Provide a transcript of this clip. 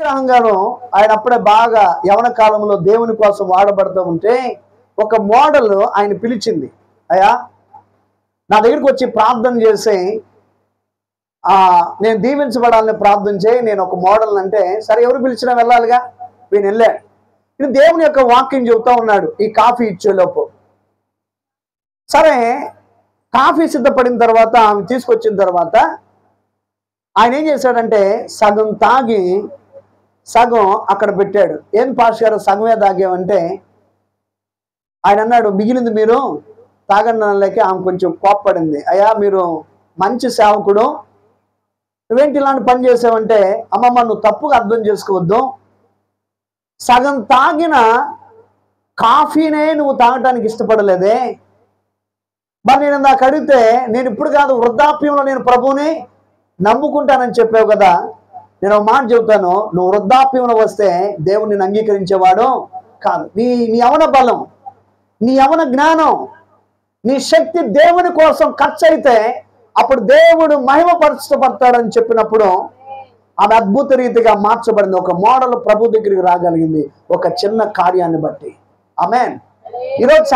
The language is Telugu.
విగ్రహంగాను ఆయన అప్పుడే బాగా యవన కాలంలో దేవుని కోసం వాడబడుతూ ఉంటే ఒక మోడల్ ఆయన పిలిచింది. అయ్యా నా దగ్గరికి వచ్చి ప్రార్థన చేసి నేను దీవించబడాలని ప్రార్థన చేయి, నేను ఒక మోడల్ అంటే, సరే ఎవరు పిలిచినా వెళ్ళాలిగా, నేను వెళ్ళాడు. ఇది దేవుని యొక్క వాక్యం చెబుతా ఉన్నాడు ఈ కాఫీ ఇచ్చేలోపు. సరే కాఫీ సిద్ధపడిన తర్వాత ఆమె తీసుకొచ్చిన తర్వాత ఆయన ఏం చేశాడంటే సగం తాగి సగం అక్కడ పెట్టాడు. ఏం పాస్ గారు సగమే తాగామంటే ఆయన అన్నాడు, మిగిలింది మీరు తాగండి అనలేక ఆమె కొంచెం కోప్పడింది. అయ్యా మీరు మంచి సేవకుడు, నువ్వేంటి ఇలాంటి పని చేసావంటే, అమ్మమ్మ నువ్వు తప్పుగా అర్థం చేసుకోవద్దు, సగం తాగిన కాఫీనే నువ్వు తాగటానికి ఇష్టపడలేదే, మరి నేను నాకు అడిగితే నేను ఇప్పుడు కాదు వృద్ధాప్యంలో నేను ప్రభువుని నమ్ముకుంటానని చెప్పావు కదా, నేను ఒక మాట చెబుతాను, నువ్వు వృద్ధాప్యంలో వస్తే దేవుడు నిన్ను అంగీకరించేవాడు కాదు. నీ యవన బలం, నీ యవన జ్ఞానం, నీ శక్తి దేవుని కోసం ఖర్చు అయితే అప్పుడు దేవుడు మహిమపరచబడతాడని చెప్పినప్పుడు ఆమె అద్భుత రీతిగా మార్చబడింది. ఒక మోడల్ ప్రభు దగ్గరికి రాగలిగింది ఒక చిన్న కార్యాన్ని బట్టి. ఆమేన్. ఈరోజు